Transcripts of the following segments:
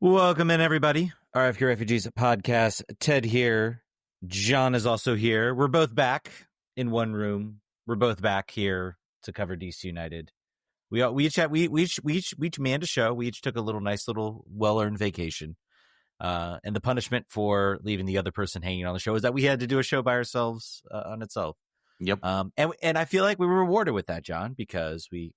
Welcome in, everybody. RFK Refugees Podcast. Ted here. Jon is also here. We're both back in one room. We're both back here to cover DC United. We each manned a show. We each took a nice little well-earned vacation. And the punishment for leaving the other person hanging on the show is that we had to do a show by ourselves on itself. Yep. And I feel like we were rewarded with that, Jon, because we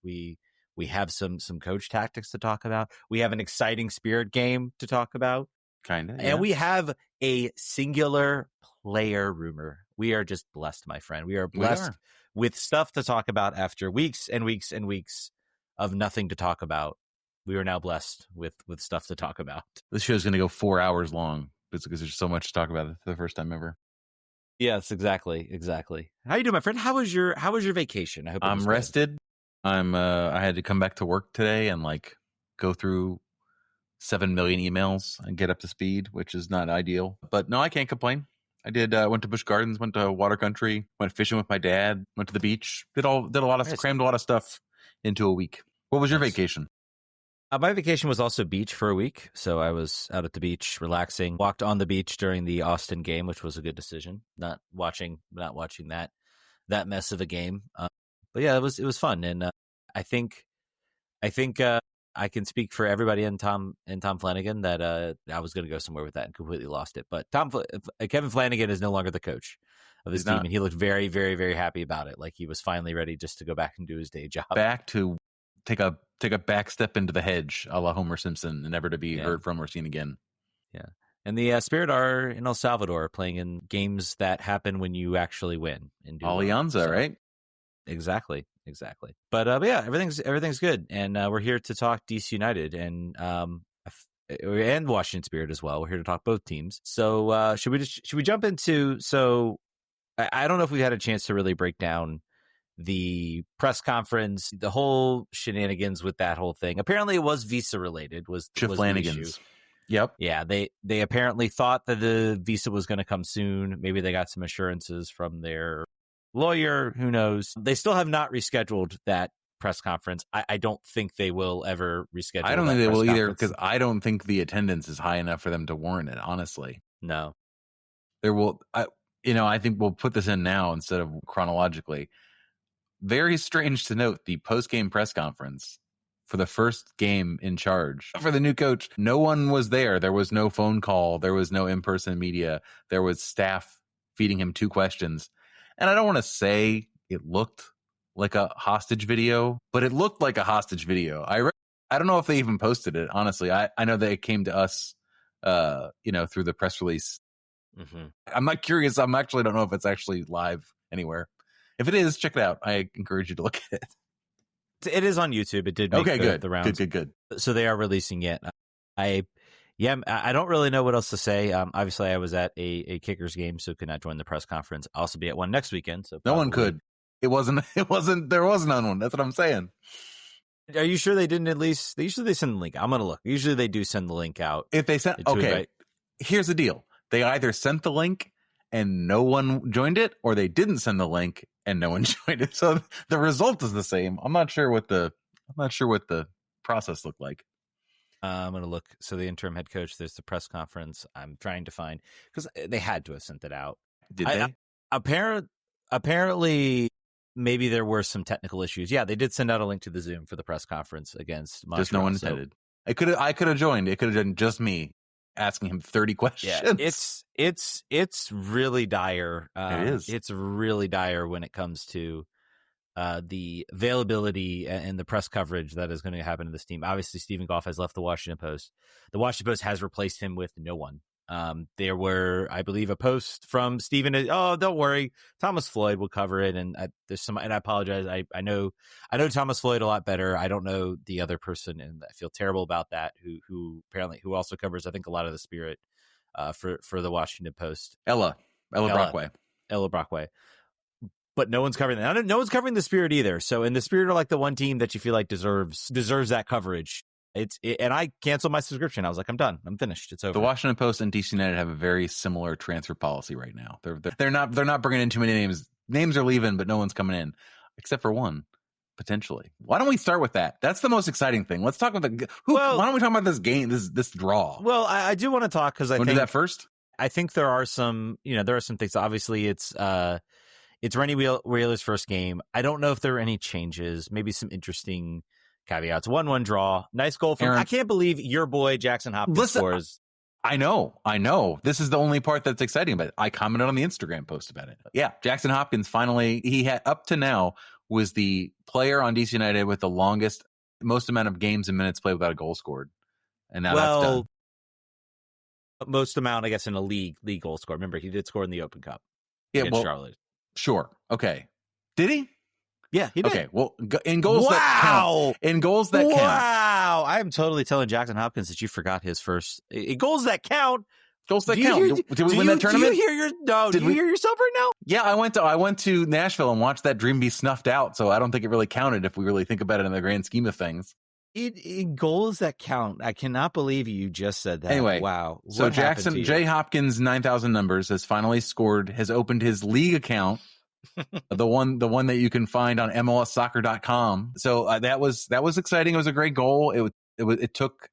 have some coach tactics to talk about. We have an exciting Spirit game to talk about. Kind of. Yeah. And we have a singular player rumor. We are just blessed, my friend. We are blessed with stuff to talk about after weeks and weeks and weeks of nothing to talk about. We are now blessed with stuff to talk about. This show's going to go 4 hours long because there's so much to talk about for the first time ever. Yes, exactly. How you doing, my friend? How was your vacation? I hope I'm rested. I had to come back to work today and go through 7 million emails and get up to speed, which is not ideal. But no, I can't complain. I did went to Busch Gardens, went to water country, went fishing with my dad, went to the beach, did a lot of crammed a lot of stuff into a week. What was your vacation? My vacation was also beach for a week, so I was out at the beach relaxing. Walked on the beach during the Austin game, which was a good decision. Not watching that mess of a game. But yeah, it was fun, and I think I can speak for everybody and Tom Flanagan that I was going to go somewhere with that and completely lost it. But Kevin Flanagan is no longer the coach of his team, and he looked very, very, very happy about it. Like he was finally ready just to go back and do his day job. Back to take a back step into the hedge, a la Homer Simpson, and never to be heard from or seen again. Yeah. And the Spirit are in El Salvador playing in games that happen when you actually win. Alianza, right? Exactly. But yeah, everything's good, and we're here to talk DC United and Washington Spirit as well. We're here to talk both teams. So should we jump into? So I don't know if we had a chance to really break down the press conference, the whole shenanigans with that whole thing. Apparently, it was visa related. Was Flanagan's? Yep. Yeah, they apparently thought that the visa was going to come soon. Maybe they got some assurances from their lawyer, who knows. They still have not rescheduled that press conference. I don't think they will ever reschedule. I don't think they will either, because I don't think the attendance is high enough for them to warrant it, honestly. No. There will I think we'll put this in now instead of chronologically. Very strange to note, the post-game press conference for the first game in charge for the new coach, no one was there. There was no phone call, there was no in-person media, there was staff feeding him 2 questions. And I don't want to say it looked like a hostage video, but it looked like a hostage video. I don't know if they even posted it, honestly. I know that it came to us, through the press release. Mm-hmm. I'm not curious. I actually don't know if it's actually live anywhere. If it is, check it out. I encourage you to look at it. It is on YouTube. It did make the rounds. Good. So they are releasing it. I don't really know what else to say. Obviously, I was at a Kickers game, so could not join the press conference. I'll also be at one next weekend. So no one could. There was none one. That's what I'm saying. Are you sure they didn't at least? Usually they send the link. I'm going to look. Usually they do send the link out. If they sent, okay, here's the deal. They either sent the link and no one joined it, or they didn't send the link and no one joined it. So the result is the same. I'm not sure what the process looked like. I'm going to look. So the interim head coach, there's the press conference. I'm trying to find, because they had to have sent it out. Did they? Apparently, maybe there were some technical issues. Yeah, they did send out a link to the Zoom for the press conference against Montreal. Just no one attended. I could have joined. It could have been just me asking him 30 questions. Yeah, it's really dire. It is. It's really dire when it comes to the availability and the press coverage that is going to happen to this team. Obviously, Stephen Goff has left the Washington Post. The Washington Post has replaced him with no one. There were, I believe, a post from Stephen. Oh, don't worry, Thomas Floyd will cover it. And there's some, and I apologize. I know Thomas Floyd a lot better. I don't know the other person, and I feel terrible about that. Who also covers, I think, a lot of the Spirit for the Washington Post. Ella Brockway. But no one's covering that. No one's covering the Spirit either. So, and the Spirit are like the one team that you feel like deserves that coverage. And I canceled my subscription. I was like, I'm done. I'm finished. It's over. The Washington Post and DC United have a very similar transfer policy right now. They're not bringing in too many names. Names are leaving, but no one's coming in, except for one. potentially. Why don't we start with that? That's the most exciting thing. Let's talk about why don't we talk about this game, this draw? Well, I do want to talk because I think do that first. I think there are some things. Obviously, it's Rennie Wheeler's first game. I don't know if there are any changes. Maybe some interesting caveats. 1-1 draw. Nice goal from. Aaron, I can't believe your boy Jackson Hopkins scores. I know. This is the only part that's exciting about it. I commented on the Instagram post about it. Yeah, Jackson Hopkins finally, he had up to now was the player on DC United with the most amount of games and minutes played without a goal scored. And now that's done. Most amount, I guess, in a league goal score. Remember, he did score in the Open Cup against Charlotte. Sure. Okay. Did he? Yeah, he did. Okay, well, in goals that count. In goals that count. Wow. I am totally telling Jackson Hopkins that you forgot his first. In goals that count. Goals that count. Did we win that tournament? Do you hear yourself right now? Yeah, I went to Nashville and watched that dream be snuffed out, so I don't think it really counted if we really think about it in the grand scheme of things. In goals that count. I cannot believe you just said that. Anyway, wow. So Jackson J. Hopkins 9,000 numbers has finally scored, has opened his league account. the one that you can find on MLSsoccer.com. So that was exciting. It was a great goal. It took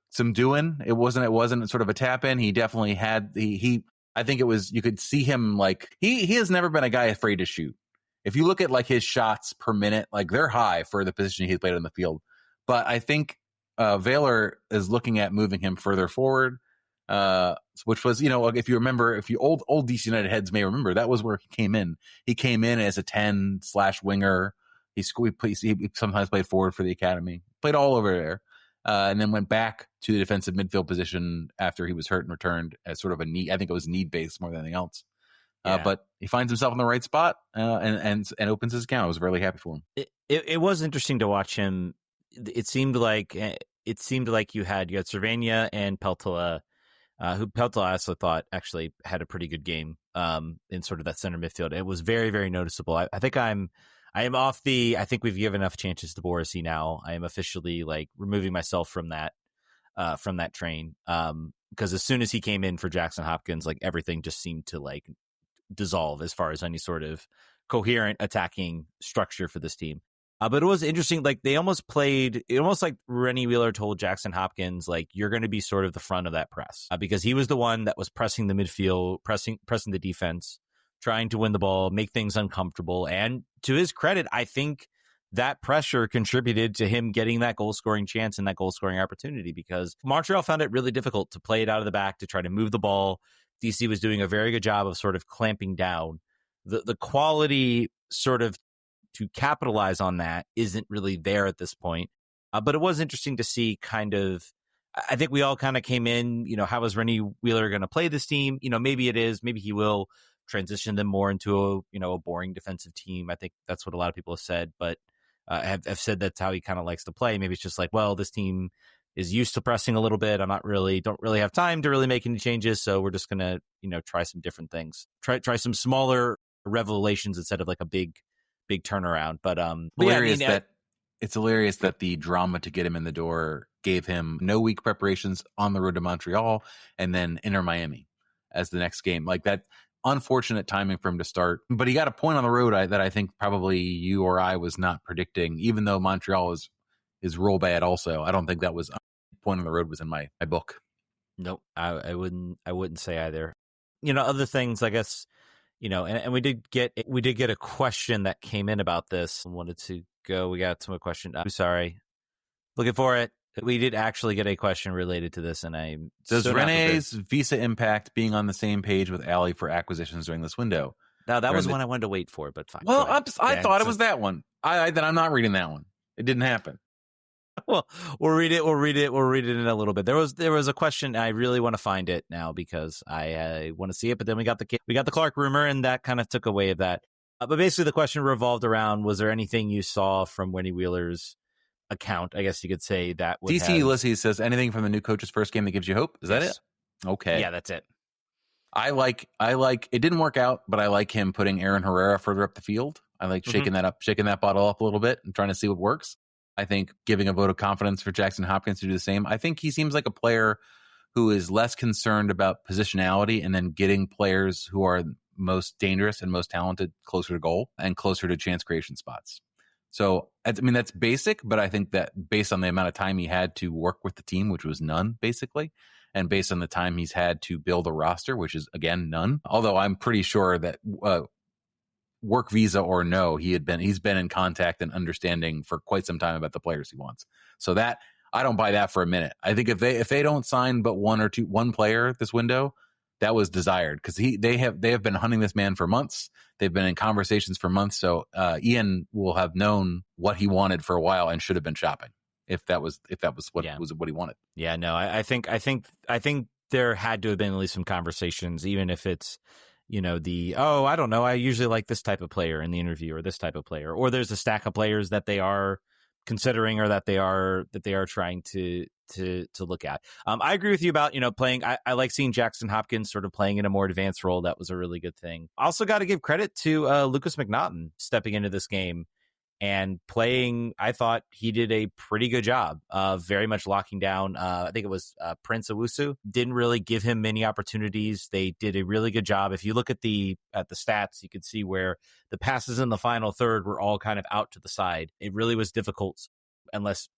some doing. It wasn't sort of a tap in. He definitely had I think it was, you could see him like he has never been a guy afraid to shoot. If you look at like his shots per minute, like they're high for the position he played on the field. But I think Wheeler is looking at moving him further forward. Which was, if you remember, if you old DC United heads may remember, that was where he came in. He came in as a 10/winger. He sometimes played forward for the academy, played all over there, and then went back to the defensive midfield position after he was hurt and returned as sort of a need. I think it was need based more than anything else. Yeah. But he finds himself in the right spot and opens his account. I was really happy for him. It was interesting to watch him. It seemed like you had Cervania and Peltola. Who Peltola I also thought actually had a pretty good game in sort of that center midfield. It was very, very noticeable. I think I am off I think we've given enough chances to Borisy now. I am officially like removing myself from that train. Because as soon as he came in for Jackson Hopkins, like everything just seemed to like dissolve as far as any sort of coherent attacking structure for this team. But it was interesting. Like it almost like Rennie Wheeler told Jackson Hopkins, like, you're going to be sort of the front of that press because he was the one that was pressing the midfield, pressing the defense, trying to win the ball, make things uncomfortable. And to his credit, I think that pressure contributed to him getting that goal scoring chance and that goal scoring opportunity because Montreal found it really difficult to play it out of the back, to try to move the ball. DC was doing a very good job of sort of clamping down. The quality sort of to capitalize on that isn't really there at this point. But it was interesting to see kind of, I think we all kind of came in, how is Rennie Wheeler going to play this team? Maybe he will transition them more into a boring defensive team. I think that's what a lot of people have said, but have said that's how he kind of likes to play. Maybe it's just like, well, this team is used to pressing a little bit. Don't really have time to really make any changes. So we're just going to, try some different things, try some smaller revelations instead of like a big turnaround. But it's hilarious that the drama to get him in the door gave him no week preparations on the road to Montreal and then Inter Miami as the next game. Like that unfortunate timing for him to start. But he got a point on the road that I think probably you or I was not predicting, even though Montreal is real bad also. I don't think that was point on the road was in my book. Nope. I wouldn't say either. Other things, I guess, and we did get a question that came in about this. I wanted to go. We got some question. I'm sorry. Looking for it. We did actually get a question related to this, and does Rene's visa impact being on the same page with Allie for acquisitions during this window? No, that was one I wanted to wait for, but fine. Well, I thought it was that one. Then I'm not reading that one. It didn't happen. Well, we'll read it in a little bit. There was a question. I really want to find it now because I want to see it. But then we got the Clark rumor, and that kind of took away of that. But basically, the question revolved around: was there anything you saw from Rennie Wheeler's account? I guess you could say that. DC Ulysses says anything from the new coach's first game that gives you hope. Is that it? Okay. Yeah, that's it. I like. It didn't work out, but I like him putting Aaron Herrera further up the field. I like shaking that bottle up a little bit and trying to see what works. I think giving a vote of confidence for Jackson Hopkins to do the same. I think he seems like a player who is less concerned about positionality and then getting players who are most dangerous and most talented closer to goal and closer to chance creation spots. So, I mean, that's basic, but I think that based on the amount of time he had to work with the team, which was none, basically, and based on the time he's had to build a roster, which is, again, none. Although I'm pretty sure that work visa or no, he's been in contact and understanding for quite some time about the players he wants. So that, I don't buy that for a minute. I think if they don't sign but one player this window, that was desired, because they have been hunting this man for months. They've been in conversations for months. So Ian will have known what he wanted for a while and should have been shopping if that was what he wanted. Yeah, no, I think there had to have been at least some conversations, even if it's, I don't know, I usually like this type of player in the interview, or this type of player, or there's a stack of players that they are considering, or that they are trying to look at. I agree with you about, playing. I like seeing Jackson Hopkins sort of playing in a more advanced role. That was a really good thing. Also got to give credit to Lucas McNaughton stepping into this game and playing. I thought he did a pretty good job of very much locking down. I think it was Prince Owusu. Didn't really give him many opportunities. They did a really good job. If you look at the stats, you could see where the passes in the final third were all kind of out to the side. It really was difficult, unless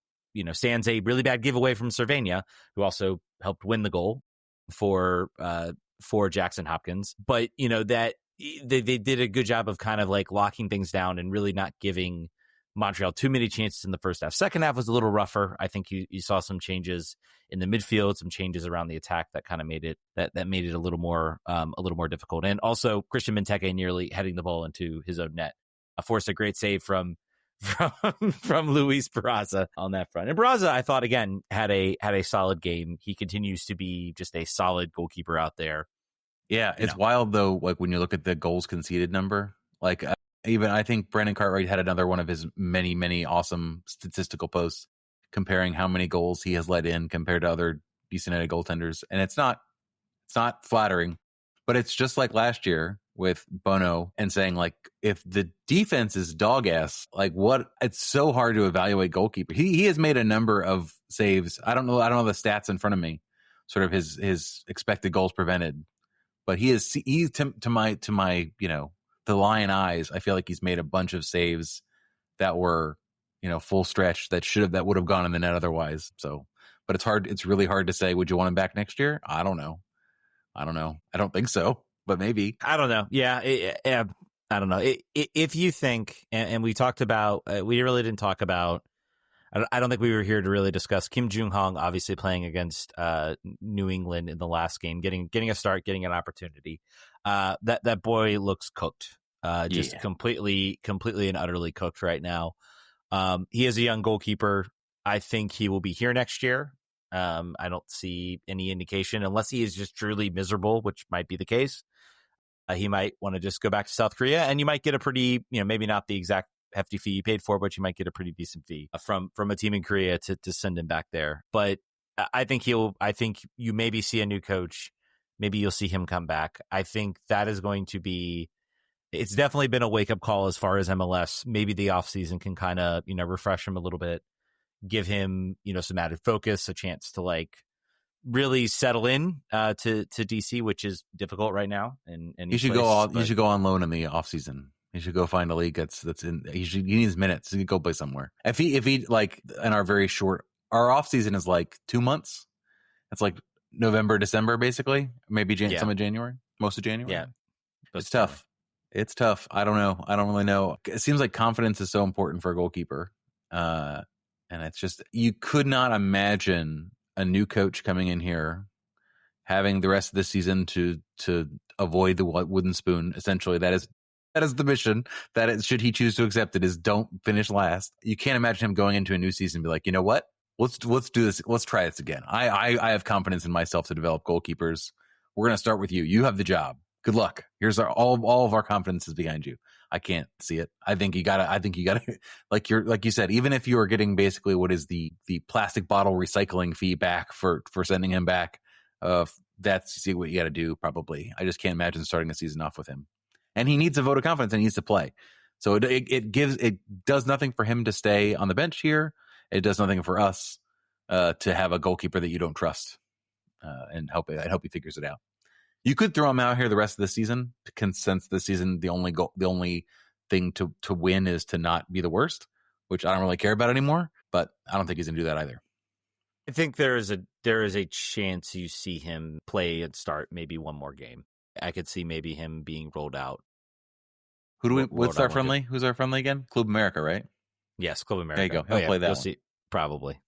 sans a really bad giveaway from Cervania, who also helped win the goal for Jackson Hopkins. But that they did a good job of kind of like locking things down and really not giving Montreal too many chances in the first half. Second half was a little rougher. I think you saw some changes in the midfield, some changes around the attack that kind of made it that made it a little more difficult. And also Christian Benteke nearly heading the ball into his own net, forced a great save from Luis Barraza on that front. And Barraza, I thought, again, had a solid game. He continues to be just a solid goalkeeper out there. Yeah, it's wild though. Like when you look at the goals conceded number, like even I think Brandon Cartwright had another one of his many, many awesome statistical posts comparing how many goals he has let in compared to other DC United goaltenders, and it's not flattering, but it's just like last year with Bono, and saying like, if the defense is dog ass, like it's so hard to evaluate goalkeeper. He has made a number of saves. I don't know the stats in front of me, sort of his expected goals prevented, but he's to my the lion eyes, I feel like he's made a bunch of saves that were full stretch that would have gone in the net otherwise. So, but it's really hard to say, would you want him back next year? I don't know. I don't think so, but maybe. I don't know. Yeah. I don't know. If you think, and we talked about, we really didn't talk about, I don't think we were here to really discuss Kim Jung-hong, obviously playing against New England in the last game, getting a start, getting an opportunity. That boy looks cooked, just completely and utterly cooked right now. He is a young goalkeeper. I think he will be here next year. I don't see any indication, unless he is just truly miserable, which might be the case. He might want to just go back to South Korea, and you might get a pretty, maybe not the exact hefty fee you paid for, but you might get a pretty decent fee from a team in Korea to send him back there. But I think you maybe see a new coach. Maybe you'll see him come back. I think that is going to be, it's definitely been a wake up call as far as MLS. Maybe the offseason can kind of, refresh him a little bit, give him, some added focus, a chance to like really settle in to DC, which is difficult right now. And you should go on loan in the offseason. He should go find a league that's in. He needs minutes. He could go play somewhere. If he like in our off season is like 2 months. It's like November, December, basically. Maybe some of January, most of January. Yeah, it's tough. It's tough. I don't know. I don't really know. It seems like confidence is so important for a goalkeeper, and it's just, you could not imagine a new coach coming in here having the rest of the season to avoid the wooden spoon. Essentially, that is the mission. That is, should he choose to accept it, is don't finish last. You can't imagine him going into a new season and be like, you know what? Let's do this. Let's try this again. I have confidence in myself to develop goalkeepers. We're going to start with you. You have the job. Good luck. Here's all of our confidence is behind you. I can't see it. I think you gotta like you said, even if you are getting basically what is the plastic bottle recycling fee back for sending him back, that's what you got to do. Probably. I just can't imagine starting the season off with him. And he needs a vote of confidence, and he needs to play. So it does nothing for him to stay on the bench here. It does nothing for us to have a goalkeeper that you don't trust, and I hope he figures it out. You could throw him out here the rest of the season, since this season the only thing to win is to not be the worst, which I don't really care about anymore. But I don't think he's gonna do that either. I think there is a chance you see him play and start maybe one more game. I could see maybe him being rolled out. What's our friendly? Who's our friendly again? Club America, right? Yes, Club America. There you go. He'll play that one. See, probably.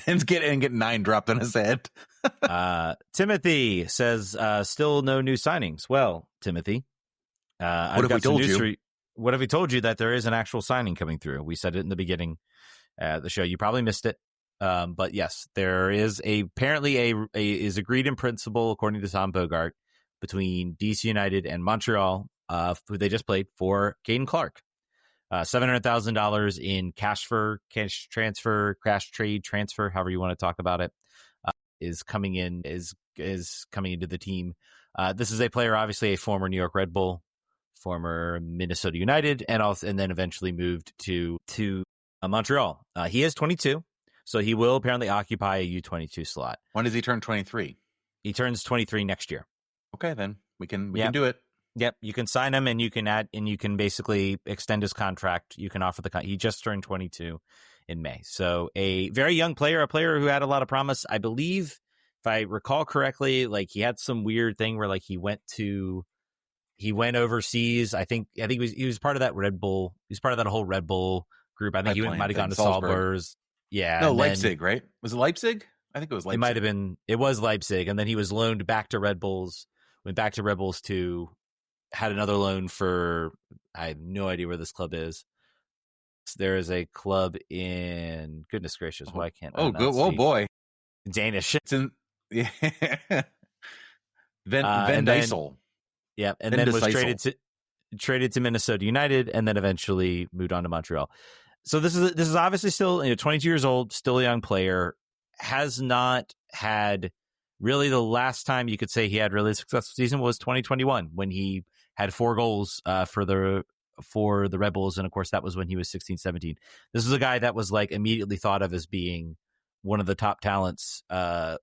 and get 9 dropped on his head. Timothy says, still no new signings. Well, Timothy, what if we told you? What if we told you that there is an actual signing coming through? We said it in the beginning of the show. You probably missed it. But yes, there is apparently is agreed in principle, according to Tom Bogart, between DC United and Montreal, who they just played, for Caden Clark. $700,000 in cash transfer, cash trade transfer, however you want to talk about it, is coming into the team. This is a player, obviously a former New York Red Bull, former Minnesota United, and then eventually moved to Montreal. He is 22, so he will apparently occupy a U22 slot. When does he turn 23? He turns 23 next year. Okay, then we can do it. Yep, you can sign him, and you can basically extend his contract. You can offer he just turned 22 in May, so a very young player, a player who had a lot of promise. I believe, if I recall correctly, like he had some weird thing where like he went overseas. I think he was part of that Red Bull. He was part of that whole Red Bull group. I think he might have gone to Salzburg. Yeah, no, Leipzig, right? Was it Leipzig? I think it was Leipzig. It might have been. It was Leipzig, and then he was loaned back to Red Bulls. Went back to Red Bulls had another loan for, I have no idea where this club is. There is a club in, goodness gracious, why can't I not see? Oh boy, Danish. It's in, yeah. Van Dijssel. Yeah, and then was traded to Minnesota United, and then eventually moved on to Montreal. So this is obviously still 22 years old, still a young player. Has not had, really the last time you could say he had really successful season was 2021, when he had 4 goals for the Red Bulls, and of course that was when he was 16-17. This is a guy that was like immediately thought of as being one of the top talents to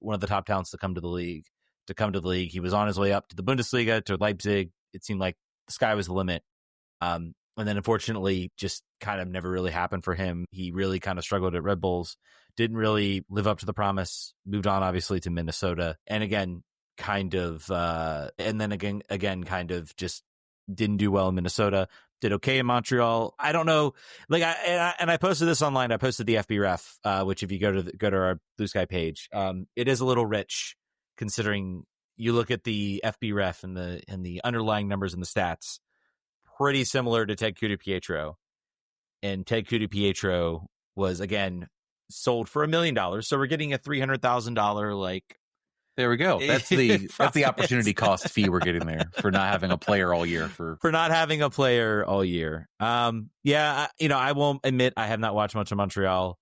come to the league. He was on his way up to the Bundesliga, to Leipzig. It seemed like the sky was the limit. And then unfortunately just kind of never really happened for him. He really kind of struggled at Red Bulls, didn't really live up to the promise, moved on obviously to Minnesota, and again kind of just didn't do well in Minnesota, did okay in Montreal. I don't know, like I posted this online. I posted the FB Ref, which if you go to our Blue Sky page, it is a little rich considering you look at the FB Ref and the underlying numbers and the stats, pretty similar to Ted Pietro, and Ted Pietro was again sold for $1 million, so we're getting a $300,000 like. There we go. That's the opportunity cost fee we're getting there for not having a player all year. For not having a player all year. Yeah, I won't admit I have not watched much of Montreal.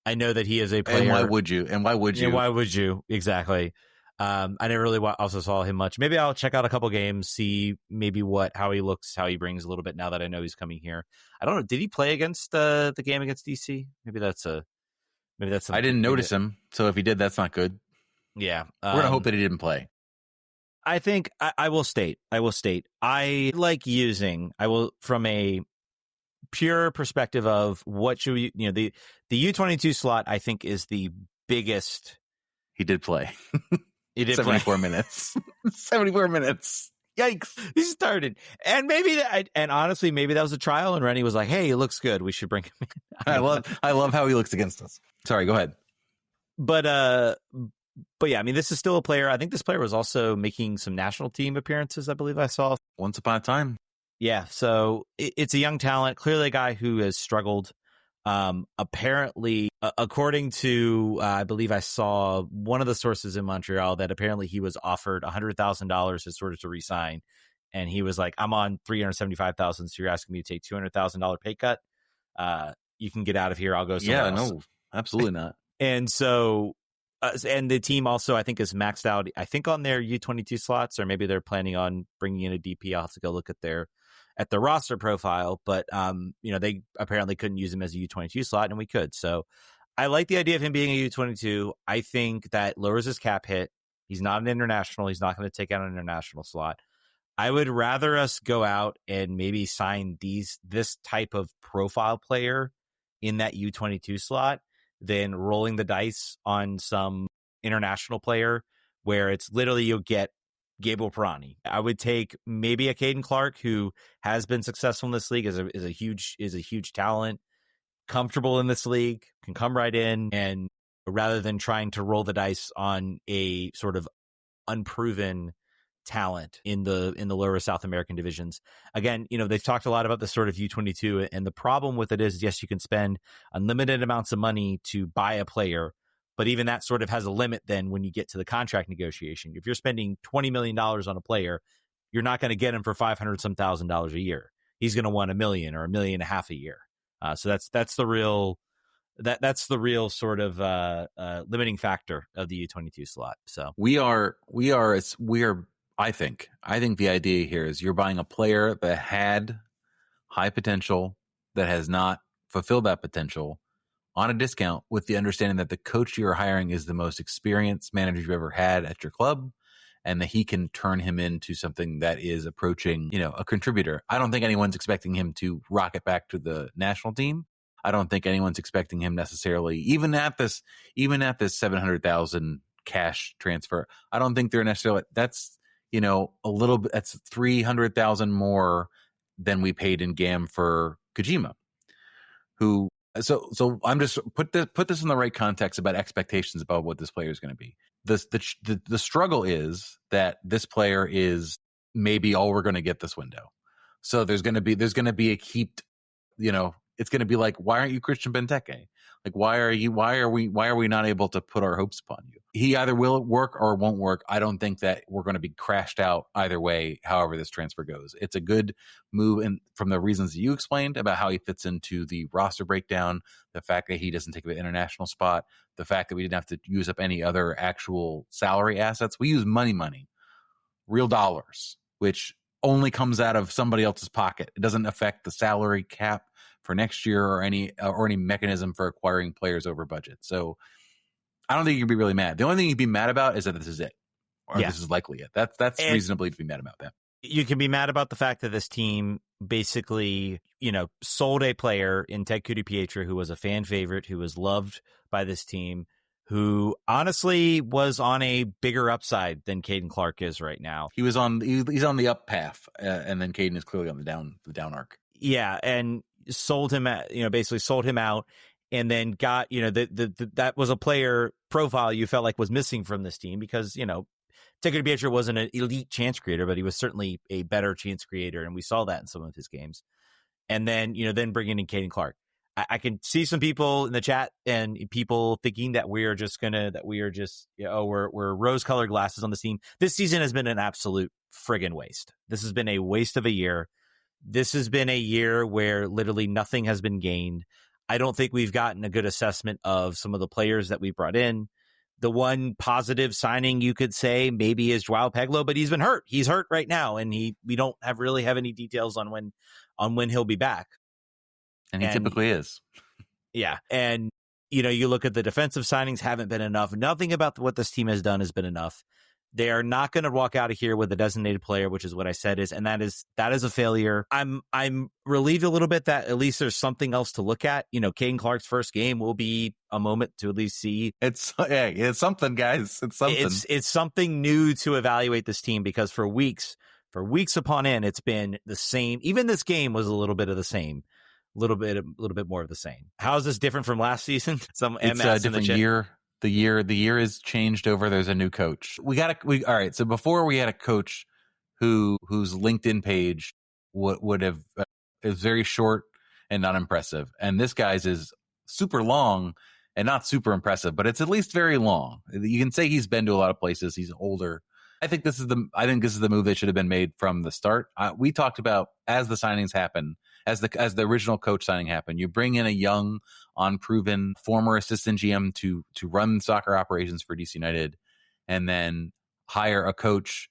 I know that he is a player. And why would you? Yeah, why would you? Exactly. I never really also saw him much. Maybe I'll check out a couple games, see maybe how he looks, how he brings a little bit now that I know he's coming here. I don't know. Did he play against the game against DC? Maybe that's I didn't notice him. So if he did, that's not good. Yeah. We're going to hope that he didn't play. I think I will state, I like from a pure perspective of what should we, the U22 slot, I think is the biggest. He did play. He did 74 play. minutes. 74 minutes. Yikes. He started. And honestly, maybe that was a trial and Rennie was like, hey, he looks good. We should bring him in. I love how he looks against us. Sorry, go ahead. But yeah, I mean, this is still a player. I think this player was also making some national team appearances, I believe I saw. Once upon a time. Yeah, so it's a young talent, clearly a guy who has struggled. Apparently, according to, I believe I saw one of the sources in Montreal, that apparently he was offered $100,000 as sort of to resign. And he was like, I'm on $375,000, so you're asking me to take $200,000 pay cut. You can get out of here. I'll go somewhere else. No, absolutely not. And so... and the team also, I think, is maxed out, I think, on their U22 slots, or maybe they're planning on bringing in a DP. I'll have to go look at their roster profile. But, they apparently couldn't use him as a U22 slot, and we could. So I like the idea of him being a U22. I think that lowers his cap hit. He's not an international. He's not going to take out an international slot. I would rather us go out and maybe sign this type of profile player in that U22 slot than rolling the dice on some international player where it's literally you'll get Gabriel Pirani. I would take maybe a Caden Clark who has been successful in this league, is a huge talent, comfortable in this league, can come right in, and rather than trying to roll the dice on a sort of unproven talent in the lower South American divisions. Again, they've talked a lot about this sort of U22, and the problem with it is, yes, you can spend unlimited amounts of money to buy a player, but even that sort of has a limit then when you get to the contract negotiation. If you're spending $20 million on a player, you're not going to get him for $500,000 a year. He's going to want $1 million or $1.5 million a year. So that's the real sort of limiting factor of the U22 slot. So we are. I think the idea here is you're buying a player that had high potential that has not fulfilled that potential on a discount, with the understanding that the coach you're hiring is the most experienced manager you've ever had at your club, and that he can turn him into something that is approaching, a contributor. I don't think anyone's expecting him to rocket back to the national team. I don't think anyone's expecting him necessarily, even at this $700,000 cash transfer. I don't think they're necessarily, that's, a little bit, that's $300,000 more than we paid in GAM for Kojima, who, so I'm just put this in the right context about expectations about what this player is going to be. The struggle is that this player is maybe all we're going to get this window. So there's going to be a heaped, it's going to be like, why aren't you Christian Benteke? Like, why are we not able to put our hopes upon you? He either will work or won't work. I don't think that we're going to be crashed out either way, however this transfer goes. It's a good move, and from the reasons that you explained about how he fits into the roster breakdown, the fact that he doesn't take the international spot, the fact that we didn't have to use up any other actual salary assets. We use money, real dollars, which only comes out of somebody else's pocket. It doesn't affect the salary cap for next year or any mechanism for acquiring players over budget. So I don't think you can be really mad. The only thing you'd be mad about is that this is it, or this is likely it. That's reasonably to be mad about that. You can be mad about the fact that this team basically, sold a player in Ted Kudu-Pietro who was a fan favorite, who was loved by this team, who honestly was on a bigger upside than Caden Clark is right now. He's on the up path, and then Caden is clearly on the down arc. Yeah, and sold him out, and then got, that was a player profile you felt like was missing from this team, because, Ted Kudu-Pietro wasn't an elite chance creator, but he was certainly a better chance creator, and we saw that in some of his games. And then, then bringing in Caden Clark. I can see some people in the chat and people thinking that we're rose-colored glasses on this team. This season has been an absolute friggin' waste. This has been a waste of a year. This has been a year where literally nothing has been gained. I don't think we've gotten a good assessment of some of the players that we brought in. The one positive signing you could say maybe is Joao Peglo, but he's been hurt. He's hurt right now, and we don't really have any details on when he'll be back. And he typically is. Yeah. And, you look at the defensive signings, haven't been enough. Nothing about what this team has done has been enough. They are not going to walk out of here with a designated player, which is what I said is, and that is a failure. I'm relieved a little bit that at least there's something else to look at. Caden Clark's first game will be a moment to at least see. It's something, guys. It's something. It's something new to evaluate this team, because for weeks upon end, it's been the same. Even this game was a little bit of the same. A little bit more of the same. How is this different from last season? It's a different year. The year is changed over. There's a new coach. All right. So before we had a coach whose LinkedIn page would have is very short and not impressive, and this guy's is super long and not super impressive, but it's at least very long. You can say he's been to a lot of places. He's older. I think this is the move that should have been made from the start. We talked about as the signings happen, as the original coach signing happened, you bring in a young, unproven former assistant GM to run soccer operations for DC United, and then hire a coach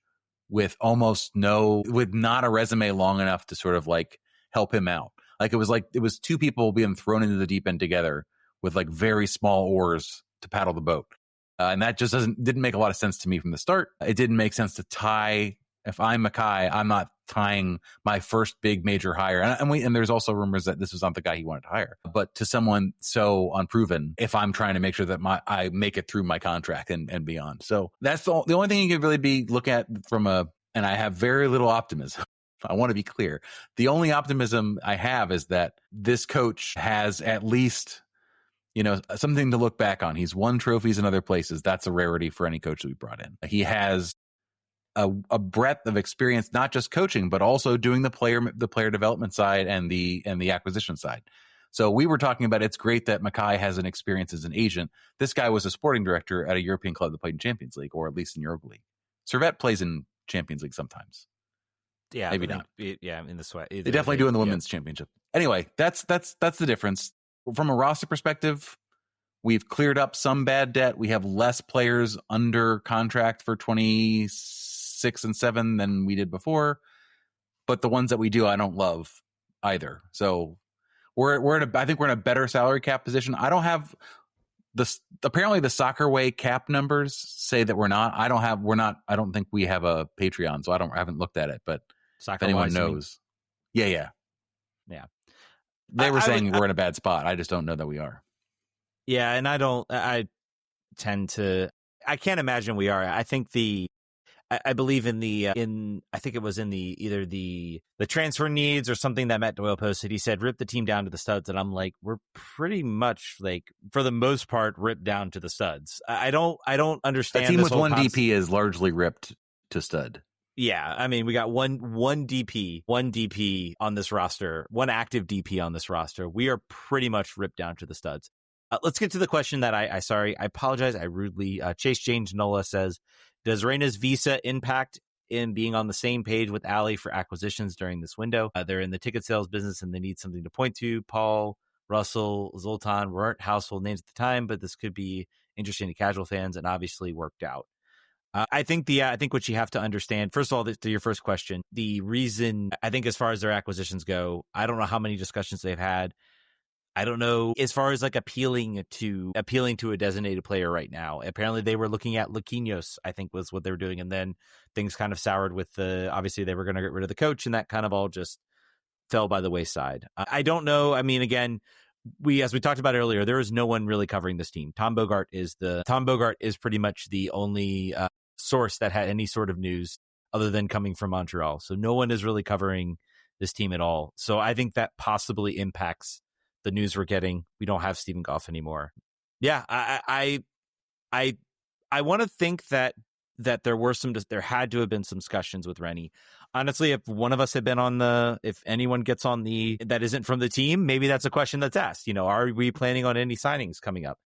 with not a resume long enough to sort of like help him out. It was two people being thrown into the deep end together with like very small oars to paddle the boat. And that just didn't make a lot of sense to me from the start. It didn't make sense to tie. If I'm Mackay, I'm not tying my first big major hire. And there's also rumors that this was not the guy he wanted to hire, but to someone so unproven, if I'm trying to make sure that I make it through my contract and beyond. So that's the only thing you could really be looking at and I have very little optimism. I want to be clear. The only optimism I have is that this coach has at least, something to look back on. He's won trophies in other places. That's a rarity for any coach that we brought in. He has a breadth of experience, not just coaching, but also doing the player development side and the acquisition side. So we were talking about, it's great that Mackay has an experience as an agent. This guy was a sporting director at a European club that played in Champions League, or at least in Europa League. Servette plays in Champions League sometimes. Yeah, maybe not. In the sweat. They definitely do in the women's championship. Anyway, that's the difference. From a roster perspective, we've cleared up some bad debt. We have less players under contract for 26 and 7 than we did before. But the ones that we do, I don't love either. So I think we're in a better salary cap position. I don't have apparently the Soccer Way cap numbers say that we're not. I don't think we have a Patreon, so I haven't looked at it, but if anyone knows. Yeah. They were saying we're in a bad spot. I just don't know that we are. Yeah, and I can't imagine we are. I think I believe I think it was in either the transfer needs or something that Matt Doyle posted. He said, rip the team down to the studs. And I'm like, we're pretty much for the most part, ripped down to the studs. I don't understand. A team with one DP is largely ripped to stud. Yeah, I mean, we got one DP on this roster, one active DP on this roster. We are pretty much ripped down to the studs. Let's get to the question that I apologize. I rudely, Chase James Nola says, does Reina's visa impact in being on the same page with Ali for acquisitions during this window? They're in the ticket sales business and they need something to point to. Paul, Russell, Zoltan weren't household names at the time, but this could be interesting to casual fans and obviously worked out. I think what you have to understand, first of all, to your first question, the reason, I think as far as their acquisitions go, I don't know how many discussions they've had. I don't know as far as appealing to a designated player right now. Apparently they were looking at Luquinhos, I think was what they were doing. And then things kind of soured with obviously they were going to get rid of the coach and that kind of all just fell by the wayside. I don't know. I mean, again, as we talked about earlier, there is no one really covering this team. Tom Bogart is pretty much the only source that had any sort of news other than coming from Montreal. So no one is really covering this team at all. So I think that possibly impacts the news we're getting. We don't have Stephen Goff anymore. Yeah, I want to think that there had to have been some discussions with Rennie. Honestly, if one of us had been if anyone gets on that isn't from the team, maybe that's a question that's asked. Are we planning on any signings coming up?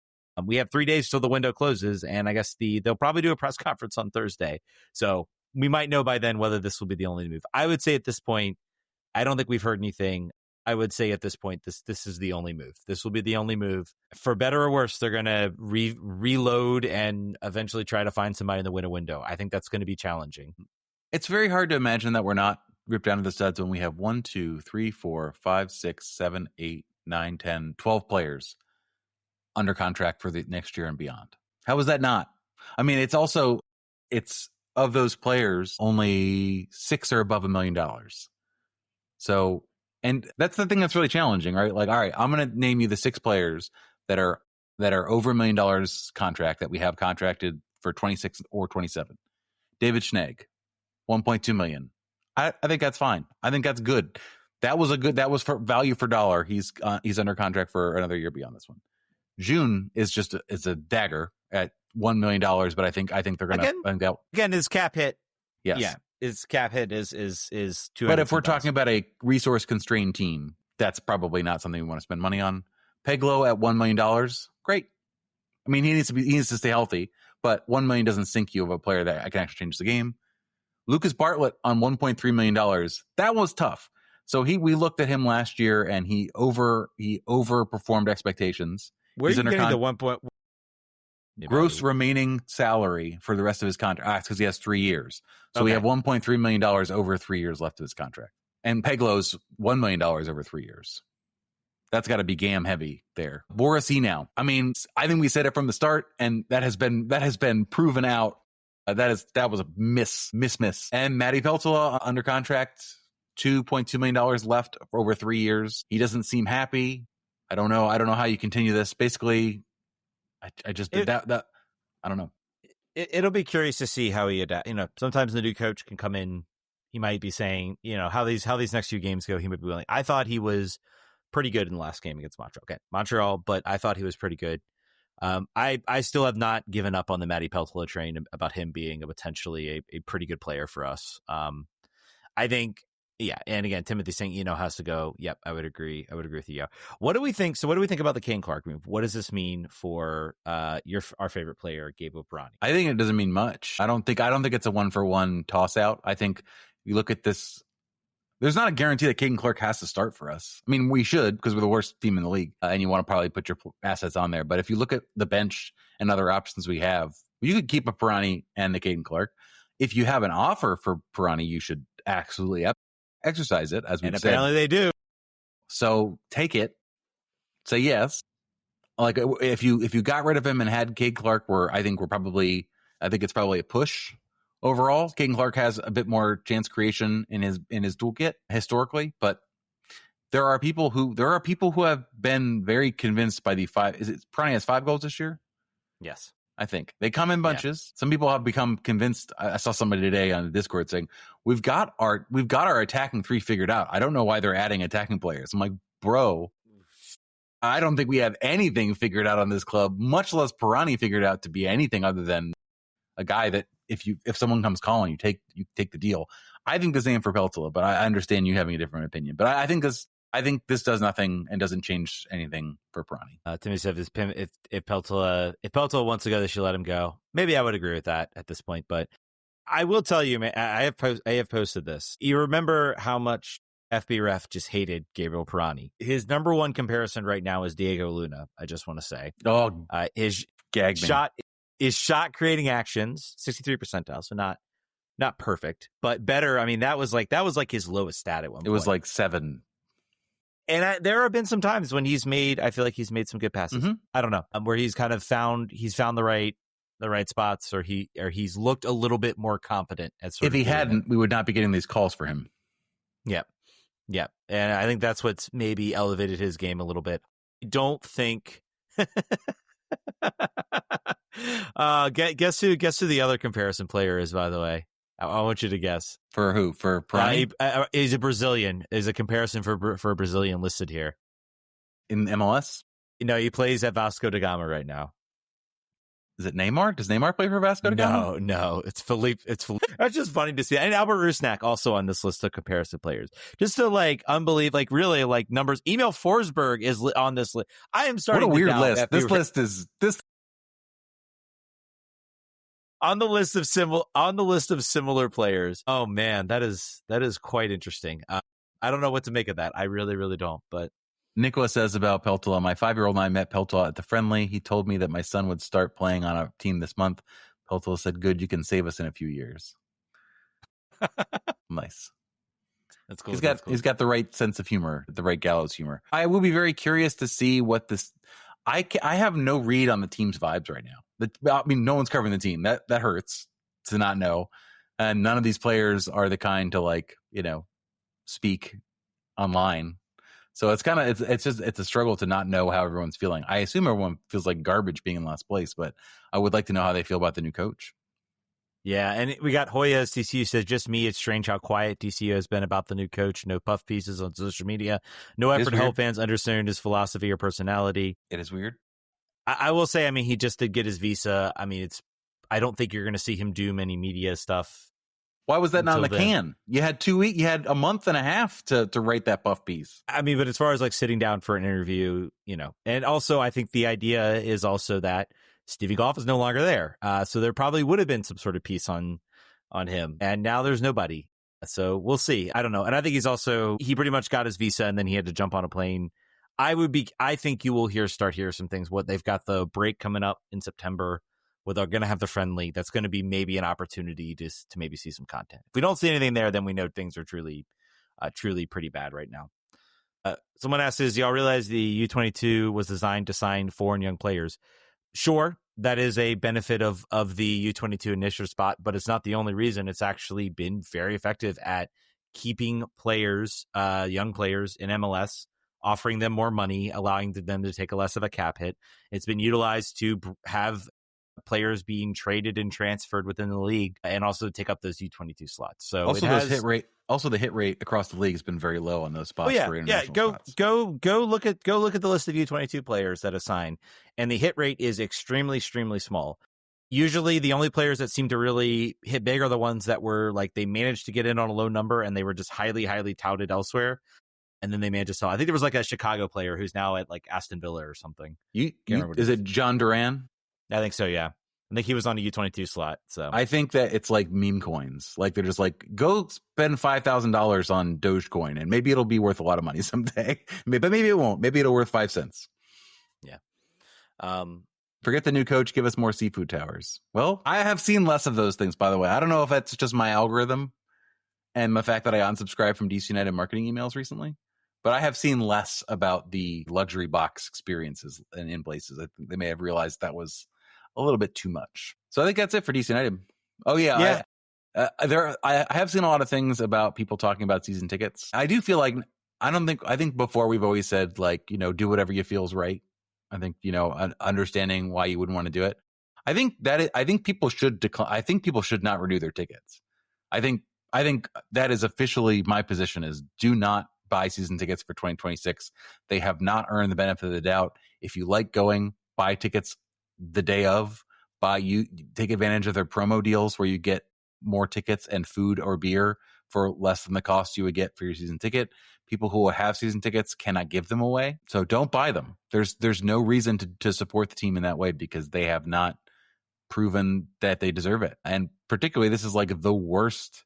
We have 3 days till the window closes, and I guess they'll probably do a press conference on Thursday. So we might know by then whether this will be the only move. I would say at this point, I don't think we've heard anything. I would say at this point, this is the only move. This will be the only move. For better or worse, they're going to reload and eventually try to find somebody in the window. I think that's going to be challenging. It's very hard to imagine that we're not ripped down to the studs when we have 1, 2, 3, 4, 5, 6, 7, 8, 9, 10, 12 players under contract for the next year and beyond. How is that not? I mean, it's of those players, only 6 are above $1 million. So, and that's the thing that's really challenging, right? All right, I'm going to name you the 6 players that are over $1 million contract that we have contracted for 26 or 27. David Schnegg, $1.2 million. I think that's fine. I think that's good. That was for value for dollar. He's under contract for another year beyond this one. June is a dagger at $1 million, but I think they're going to again his cap hit. Yes. Yeah, his cap hit is 200. But if we're talking about a resource constrained team, that's probably not something we want to spend money on. Peglo at $1 million, great. I mean, he needs to stay healthy, but $1 million doesn't sink you of a player that can actually change the game. Lucas Bartlett on $1.3 million, that was tough. So we looked at him last year and he overperformed expectations. Where are you getting the 1 point? Gross remaining salary for the rest of his contract, because he has 3 years. So we have $1.3 million over 3 years left of his contract. And Peglo's $1 million over 3 years. That's got to be Gam heavy there. Boris now. I mean, I think we said it from the start, and that has been proven out. That was a miss. And Matty Peltola under contract, $2.2 million left for over 3 years. He doesn't seem happy. I don't know how you continue this. Basically, I just I don't know. It'll be curious to see how he adapt. Sometimes the new coach can come in. He might be saying, how these next few games go. He might be willing. I thought he was pretty good in the last game against Montreal. Okay, Montreal, but I thought he was pretty good. I still have not given up on the Matty Peltola train about him being potentially a pretty good player for us. I think, yeah, and again, Timothy saying has to go. Yep, I would agree. I would agree with you. Yeah. What do we think? So, what do we think about the Kane Clark move? What does this mean for our favorite player, Gabriel Pirani? I think it doesn't mean much. I don't think it's a 1-for-1 toss out. I think you look at this. There's not a guarantee that Caden Clark has to start for us. I mean, we should because we're the worst team in the league, and you want to probably put your assets on there. But if you look at the bench and other options we have, you could keep a Pirani and the Caden Clark. If you have an offer for Pirani, you should absolutely exercise it, as we've said. And apparently they do. So take it. Say yes. Like if you got rid of him and had Caden Clark, I think it's probably a push. Overall, Caden Clark has a bit more chance creation in his toolkit historically, but there are people who have been very convinced by the 5. Is it Pirani has 5 goals this year? Yes, I think they come in bunches. Yeah. Some people have become convinced. I saw somebody today on the Discord saying we've got our attacking 3 figured out. I don't know why they're adding attacking players. I'm like, bro, I don't think we have anything figured out on this club, much less Pirani figured out to be anything other than a guy that if someone comes calling, you take the deal. I think the same for Peltola, but I understand you having a different opinion. But I think this does nothing and doesn't change anything for Pirani. Timmy said if Peltola wants to go, they should let him go. Maybe I would agree with that at this point. But I will tell you, man, I have posted this. You remember how much FB Ref just hated Gabriel Pirani. His number one comparison right now is Diego Luna. I just want to say, his gag shot. Is shot creating actions 63 percentile, so not perfect, but better. I mean, that was like his lowest stat at one point. It was like 7. And there have been some times when I feel like he's made some good passes. Mm-hmm. I don't know, where he's kind of found the right spots, or he's looked a little bit more confident. If he hadn't, we would not be getting these calls for him. Yep. And I think that's what's maybe elevated his game a little bit. I don't think. Guess who the other comparison player is, by the way. I want you to guess. For who? For Pirani? He's a Brazilian. Is a comparison for a Brazilian listed here. In MLS? He plays at Vasco da Gama right now. Is it Neymar? Does Neymar play for Vasco da Gama? No. It's Felipe. That's just funny to see. And Albert Rusnak also on this list of comparison players. Just to unbelieve, really numbers. Emil Forsberg is on this list. I am starting. What a weird list. This list is this. On the list of similar players. Oh man, that is quite interesting. I don't know what to make of that. I really, really don't. But Nicholas says about Peltola, my 5-year-old and I met Peltola at the friendly. He told me that my son would start playing on a team this month. Peltola said, "Good, you can save us in a few years." Nice. That's cool. He's got the right sense of humor, the right gallows humor. I will be very curious to see what this. I have no read on the team's vibes right now. No one's covering the team. That hurts to not know. And none of these players are the kind to speak online. So it's kind of it's a struggle to not know how everyone's feeling. I assume everyone feels like garbage being in last place, but I would like to know how they feel about the new coach. Yeah, and we got Hoya's TCU says, just me, it's strange how quiet TCU has been about the new coach. No puff pieces on social media. No effort to help fans understand his philosophy or personality. It is weird. I will say, he just did get his visa. I don't think you're going to see him do many media stuff. Why was that not in the can? You had 2 weeks. You had a month and a half to write that puff piece. But as far as sitting down for an interview, and also I think the idea is also that Stevie Goff is no longer there. So there probably would have been some sort of piece on him. And now there's nobody. So we'll see. I don't know. And I think he pretty much got his visa and then he had to jump on a plane. I think you will start hear some things. What they've got the break coming up in September where they're going to have the friendly. That's going to be maybe an opportunity to maybe see some content. If we don't see anything there, then we know things are truly pretty bad right now. Someone asks, "Is y'all realize the U22 was designed to sign foreign young players?" Sure, that is a benefit of the U22 initiative spot, but it's not the only reason. It's actually been very effective at keeping players, young players in MLS, offering them more money, allowing them to take a less of a cap hit. It's been utilized to have players being traded and transferred within the league, and also take up those U22 slots. So also those hit rate. Also, the hit rate across the league has been very low on those spots for international spots. Go look at the list of U22 players that have signed, and the hit rate is extremely small. Usually, the only players that seem to really hit big are the ones that were like they managed to get in on a low number, and they were just highly touted elsewhere, and then they managed to sell. I think there was like a Chicago player who's now at like Aston Villa or something. Is it John Duran? I think so, yeah. I think he was on a U22 slot. So I think that it's like meme coins. Like they're just like, go spend $5,000 on Dogecoin and maybe it'll be worth a lot of money someday. But maybe it won't. Maybe it'll worth 5 cents. Yeah. Forget the new coach. Give us more seafood towers. Well, I have seen less of those things, by the way. I don't know if that's just my algorithm and the fact that I unsubscribed from DC United marketing emails recently. But I have seen less about the luxury box experiences in places. I think they may have realized that was a little bit too much. So I think that's it for DC United. Oh yeah. I have seen a lot of things about people talking about season tickets. I do feel like I think before we've always said like, do whatever you feels right. I think, understanding why you wouldn't want to do it. I think people should decline. I think people should not renew their tickets. I think that is officially my position is do not buy season tickets for 2026. They have not earned the benefit of the doubt. If you like going, buy tickets the day of. Take advantage of their promo deals where you get more tickets and food or beer for less than the cost you would get for your season ticket. People who have season tickets cannot give them away. So don't buy them. There's no reason to support the team in that way because they have not proven that they deserve it. And particularly this is like the worst.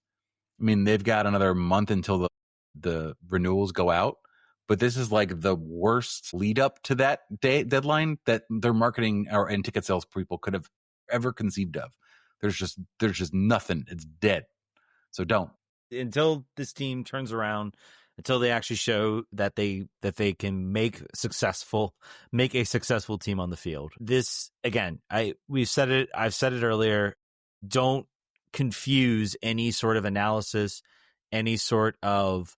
I mean, they've got another month until the renewals go out, but this is like the worst lead up to that deadline that their marketing and ticket sales people could have ever conceived of. There's just nothing. It's dead. So don't. Until this team turns around, until they actually show that they can make a successful team on the field. This again, I've said it earlier. Don't confuse any sort of analysis, any sort of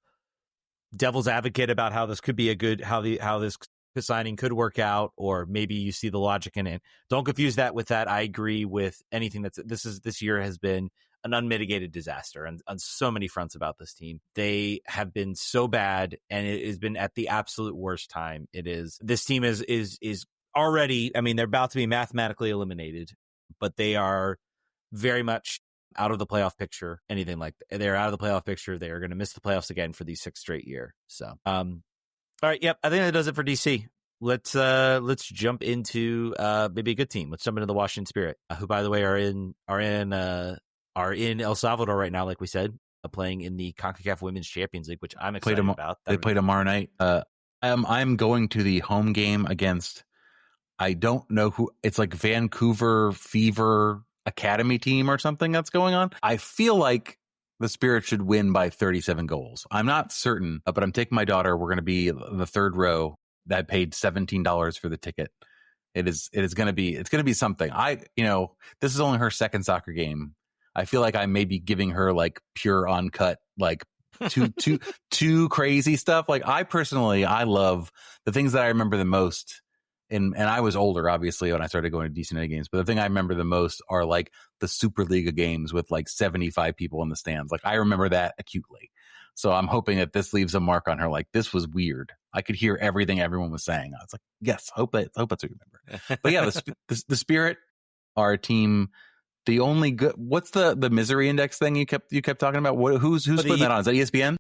devil's advocate about how this could be how this signing could work out, or maybe you see the logic in it. Don't confuse that with that. I agree with anything this year has been an unmitigated disaster on so many fronts about this team. They have been so bad, and it has been at the absolute worst time. This team is already, I mean, they're about to be mathematically eliminated, but they are very much out of the playoff picture. Anything like that. They're out of the playoff picture. They are going to miss the playoffs again for the 6th straight year. So, all right. Yep. I think that does it for DC. Let's jump into maybe a good team. Let's jump into the Washington Spirit, who, by the way, are in El Salvador right now, like we said, playing in the CONCACAF Women's Champions League, which I'm excited about. They play tomorrow night. I'm going to the home game against, I don't know who, it's like Vancouver Fever Academy team or something that's going on. I feel like the Spirit should win by 37 goals. I'm not certain, but I'm taking my daughter. We're going to be the third row. That paid $17 for the ticket. It's going to be something. This is only her second soccer game. I feel like I may be giving her like pure uncut, like too crazy stuff. Like I love the things that I remember the most. And I was older, obviously, when I started going to DC United games. But the thing I remember the most are like the Superliga games with like 75 people in the stands. Like I remember that acutely. So I'm hoping that this leaves a mark on her. Like this was weird. I could hear everything everyone was saying. I was like, yes, hope that's what you remember. But yeah, the Spirit are a team. The only good. What's the misery index thing you kept talking about? Who's putting that on? Is that ESPN?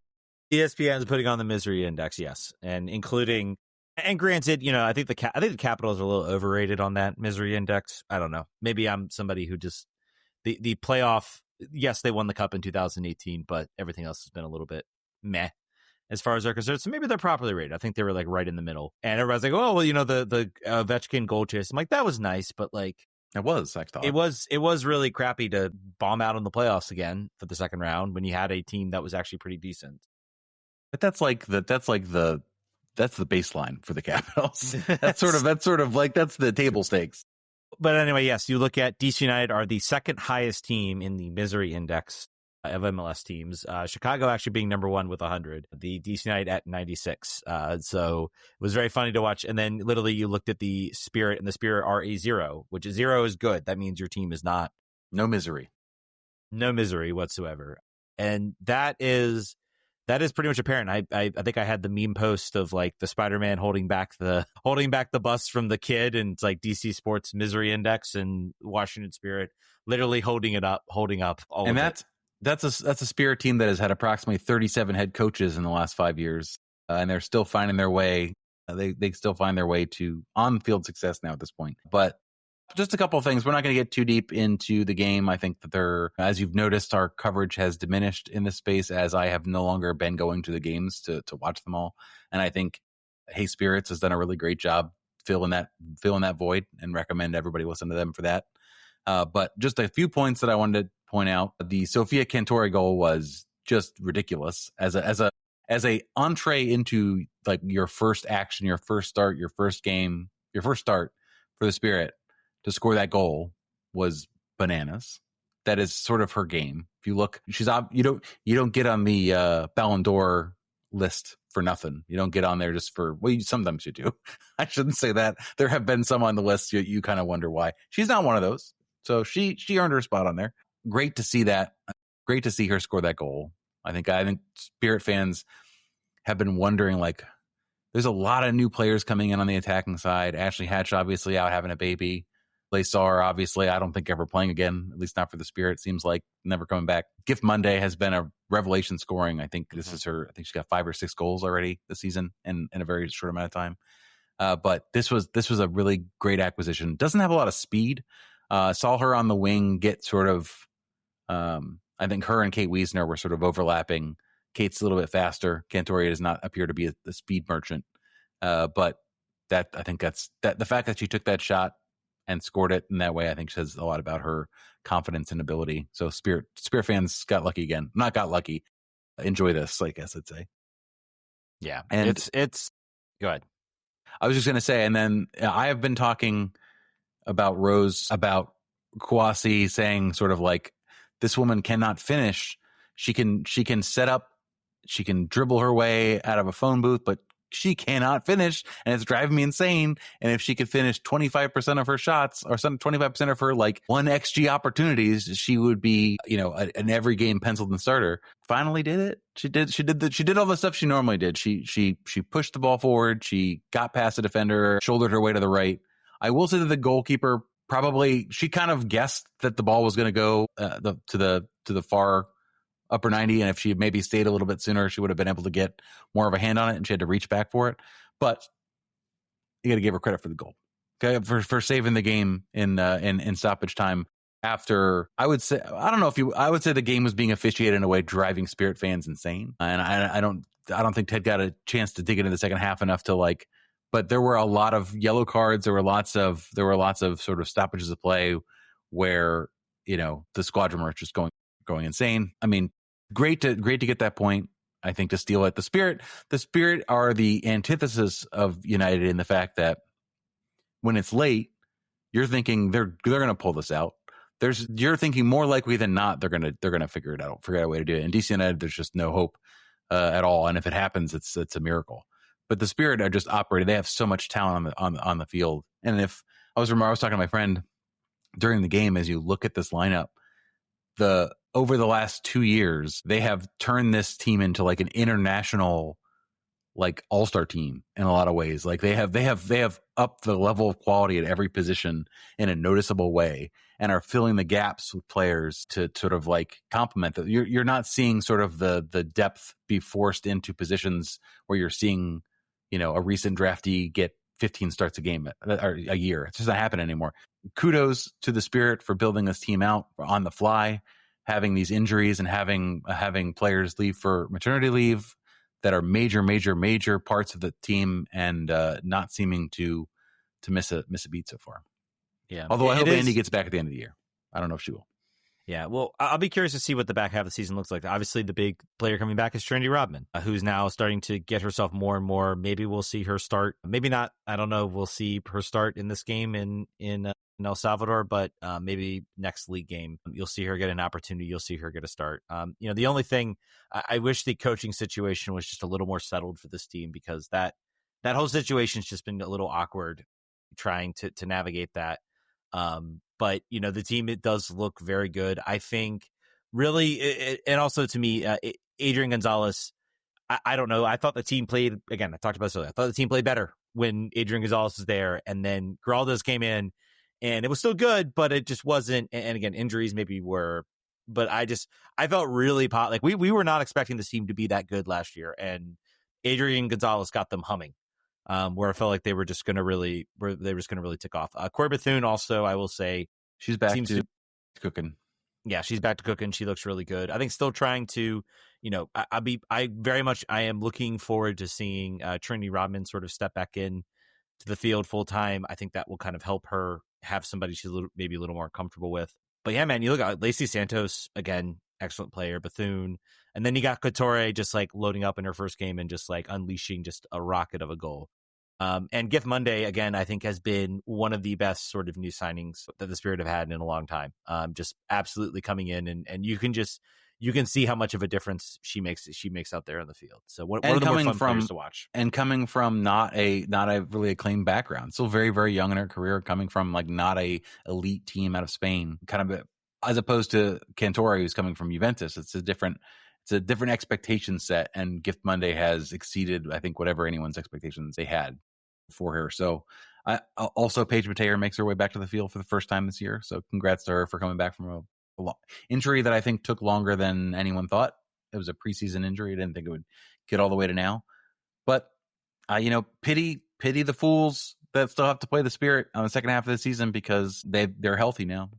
ESPN is putting on the misery index, yes, and including. And granted, I think the Capitals are a little overrated on that misery index. I don't know. Maybe I'm somebody who just the playoff. Yes, they won the cup in 2018, but everything else has been a little bit meh as far as they're concerned. So maybe they're properly rated. I think they were like right in the middle. And everybody's like, oh, well, the Ovechkin goal chase. I'm like, that was nice, but like it was. It was really crappy to bomb out in the playoffs again for the second round when you had a team that was actually pretty decent. But that's like the that's the baseline for the Capitals. That's sort of like that's the table stakes. But anyway, yes, you look at DC United are the second highest team in the misery index of MLS teams. Chicago actually being number one with 100, the DC United at 96. So it was very funny to watch. And then literally you looked at the Spirit, and the Spirit are a 0, which is 0 is good. That means your team is not. No misery whatsoever. And that is pretty much apparent. I think I had the meme post of like the Spider-Man holding back the bus from the kid, and it's like DC Sports Misery Index and Washington Spirit literally holding up all and of it. That's a Spirit team that has had approximately 37 head coaches in the last 5 years, and they're still finding their way. They still find their way to on-field success now at this point. But just a couple of things. We're not going to get too deep into the game. I think that as you've noticed, our coverage has diminished in this space as I have no longer been going to the games to watch them all. And I think Hey Spirits has done a really great job filling that void, and recommend everybody listen to them for that. But just a few points that I wanted to point out. The Sofia Cantore goal was just ridiculous as a entree into like your first action, your first start, your first game, your first start for the Spirit. To score that goal was bananas. That is sort of her game. If you look, you don't get on the Ballon d'Or list for nothing. You don't get on there just for, well, sometimes you do. I shouldn't say that. There have been some on the list you kind of wonder why. She's not one of those. So she earned her spot on there. Great to see that. Great to see her score that goal. I think Spirit fans have been wondering, like, there's a lot of new players coming in on the attacking side. Ashley Hatch obviously out having a baby. Lazar, obviously, I don't think ever playing again, at least not for the Spirit. Seems like never coming back. Gift Monday has been a revelation scoring. I think this is her. I think she's got 5 or 6 goals already this season in a very short amount of time. But this was a really great acquisition. Doesn't have a lot of speed. Saw her on the wing get sort of. I think her and Kate Wiesner were sort of overlapping. Kate's a little bit faster. Cantore does not appear to be a speed merchant. But that I think that's the fact that she took that shot and scored it in that way, I think says a lot about her confidence and ability. So Spirit fans got lucky again. Not got lucky. Enjoy this, I guess I'd say. Yeah. And it's go ahead. I was just going to say, and then I have been talking about Rose, about Kouassi saying sort of like, this woman cannot finish. She can set up, she can dribble her way out of a phone booth, but she cannot finish, and it's driving me insane. And if she could finish 25% of her shots or 25% of her like 1 XG opportunities, she would be, an every game penciled in starter. Finally did it. She did all the stuff she normally did. She pushed the ball forward. She got past the defender, shouldered her way to the right. I will say that the goalkeeper she kind of guessed that the ball was going to go to the far upper 90, and if she had maybe stayed a little bit sooner, she would have been able to get more of a hand on it, and she had to reach back for it. But you got to give her credit for the goal, okay, for saving the game in stoppage time. After, I would say the game was being officiated in a way driving Spirit fans insane, and I don't think Ted got a chance to dig into the second half enough to like. But there were a lot of yellow cards. There were lots of sort of stoppages of play where the squadron were just going insane. I mean, great to get that point. I think to steal it. The Spirit are the antithesis of United in the fact that when it's late, you're thinking they're going to pull this out. You're thinking more likely than not they're going to figure it out, figure out a way to do it. In DC United, there's just no hope at all. And if it happens, it's a miracle. But the Spirit are just operating. They have so much talent on the field. And if I was talking to my friend during the game, as you look at this lineup, over the last 2 years, they have turned this team into like an international, like all-star team in a lot of ways. Like they have upped the level of quality at every position in a noticeable way, and are filling the gaps with players to sort of like complement that. You're not seeing sort of the depth be forced into positions where you're seeing, a recent draftee get 15 starts a game or a year. It's just not happening anymore. Kudos to the Spirit for building this team out on the fly, having these injuries and having players leave for maternity leave that are major parts of the team, and not seeming to miss a beat so far. Yeah. Although I hope Andy gets back at the end of the year. I don't know if she will. Yeah, well, I'll be curious to see what the back half of the season looks like. Obviously, the big player coming back is Trinity Rodman, who's now starting to get herself more and more. Maybe we'll see her start. Maybe not. I don't know. We'll see her start in this game in El Salvador, but maybe next league game you'll see her get an opportunity. You'll see her get a start. The only thing I wish the coaching situation was just a little more settled for this team, because that whole situation's just been a little awkward trying to navigate that. But the team, it does look very good. I think really, and also to me, Adrian Gonzalez, I don't know. I thought the team played, again, I talked about this earlier, I thought the team played better when Adrian Gonzalez was there, and then Geraldo's came in and it was still good, but it just wasn't. And again, injuries maybe were, but I felt really like we were not expecting this team to be that good last year, and Adrian Gonzalez got them humming. Where I felt like they were just going to really tick off. Corey Bethune also, I will say, she's back to cooking. Yeah, she's back to cooking. She looks really good. I think still trying to, I am looking forward to seeing Trinity Rodman sort of step back in to the field full time. I think that will kind of help her have somebody she's maybe a little more comfortable with. But yeah, man, you look at Lacey Santos, again, excellent player, Bethune. And then you got Couture just like loading up in her first game and just like unleashing just a rocket of a goal. And Gift Monday, again, I think has been one of the best sort of new signings that the Spirit have had in a long time. Just absolutely coming in, and you can see how much of a difference she makes out there in the field. So one of the more fun players to watch. And coming from not a really acclaimed background, still very, very young in her career, coming from like not a elite team out of Spain, kind of as opposed to Cantore, who's coming from Juventus. It's a different expectation set, and Gift Monday has exceeded, I think, whatever anyone's expectations they had for her. So also Paige Mateer makes her way back to the field for the first time this year. So congrats to her for coming back from a injury that I think took longer than anyone thought. It was a preseason injury. I didn't think it would get all the way to now. But, pity the fools that still have to play the Spirit on the second half of the season, because they're healthy now.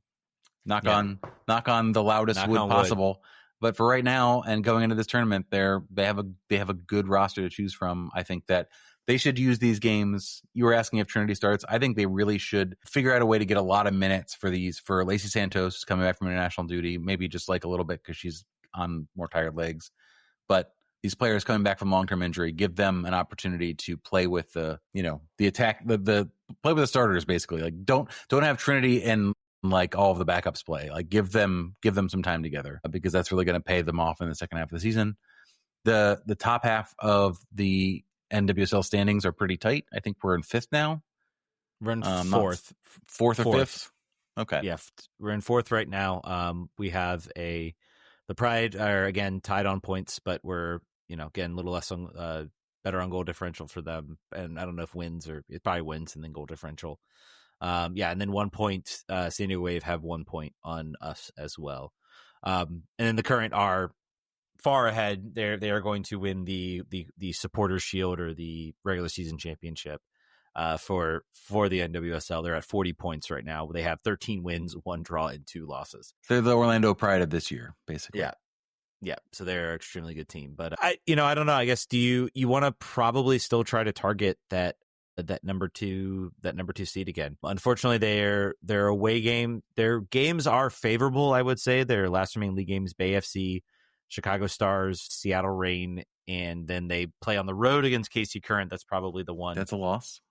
Knock on the loudest wood possible. But for right now and going into this tournament, they have a good roster to choose from. I think that they should use these games. You were asking if Trinity starts. I think they really should figure out a way to get a lot of minutes for Lacey Santos coming back from international duty, maybe just like a little bit because she's on more tired legs. But these players coming back from long-term injury, give them an opportunity to play with the attack, the play with the starters, basically. Like don't have Trinity and like all of the backups play. Like give them some time together, because that's really going to pay them off in the second half of the season. The top half of the NWSL standings are pretty tight. I think we're in fifth now. We're in fourth or fifth. Okay. Yeah, we're in fourth right now. We have the Pride are again tied on points, but we're again a little less on better on goal differential for them. And I don't know if wins, or it probably wins and then goal differential. And then 1 point. San Diego Wave have 1 point on us as well. And then the Current are far ahead. They are going to win the Supporters Shield, or the regular season championship for the NWSL. They're at 40 points right now. They have 13 wins, 1 draw, and 2 losses. They're the Orlando Pride of this year, basically. Yeah. So they're an extremely good team. But I don't know. I guess do you want to probably still try to target that number 2 seed again? Unfortunately, their away game, their games are favorable. I would say their last remaining league games: Bay FC, Chicago Stars, Seattle Reign, and then they play on the road against KC Current. That's probably the one. That's a loss.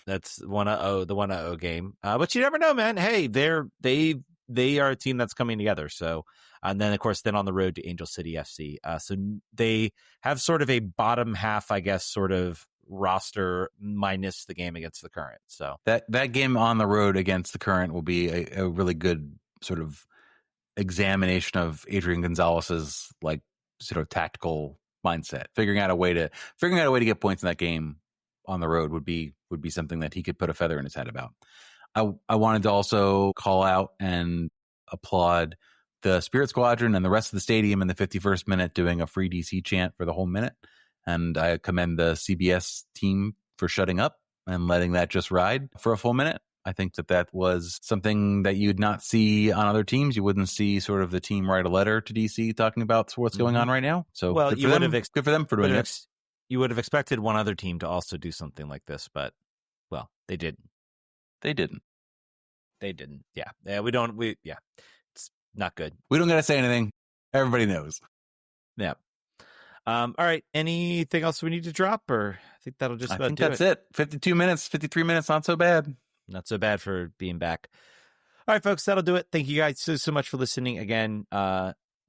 That's the 1-0 game. But you never know, man. Hey, they are a team that's coming together. So, and then of course, on the road to Angel City FC. So they have sort of a bottom half, I guess, sort of roster minus the game against the Current. So that game on the road against the Current will be a really good sort of examination of Adrian Gonzalez's like sort of tactical mindset. Figuring out a way to get points in that game on the road would be something that he could put a feather in his head about. I wanted to also call out and applaud the Spirit Squadron and the rest of the stadium in the 51st minute doing a free DC chant for the whole minute. And I commend the CBS team for shutting up and letting that just ride for a full minute. I think that was something that you'd not see on other teams. You wouldn't see sort of the team write a letter to DC talking about what's going on right now. So well, good for them for doing it. You would have expected one other team to also do something like this, but well, they didn't. They didn't. Yeah. Yeah. Not good. We don't got to say anything. Everybody knows. Yeah. All right. Anything else we need to drop, or I think that'll just about do it. That's it. 52 minutes, 53 minutes. Not so bad. Not so bad for being back. All right, folks, that'll do it. Thank you guys so much for listening again.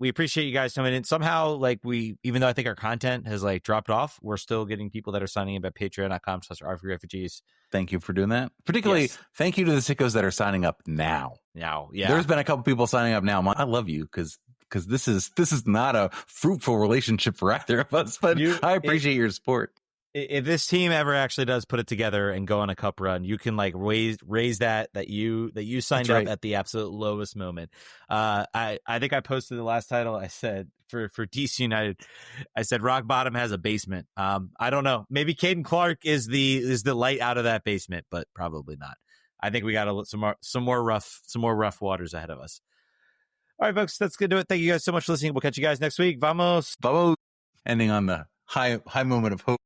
We appreciate you guys coming in. Somehow, like even though I think our content has like dropped off, we're still getting people that are signing up at patreon.com/RFK Refugees. Thank you for doing that. Particularly, Thank you to the sickos that are signing up now. Yeah. There's been a couple people signing up now. I love you because this is not a fruitful relationship for either of us, but I appreciate your support. If this team ever actually does put it together and go on a cup run, you can like raise that you signed up at the absolute lowest moment. I think I posted the last title. I said for DC United, I said rock bottom has a basement. I don't know. Maybe Caden Clark is the light out of that basement, but probably not. I think we got some more rough waters ahead of us. All right, folks, that's gonna do it. Thank you guys so much for listening. We'll catch you guys next week. Vamos. Ending on the high moment of hope.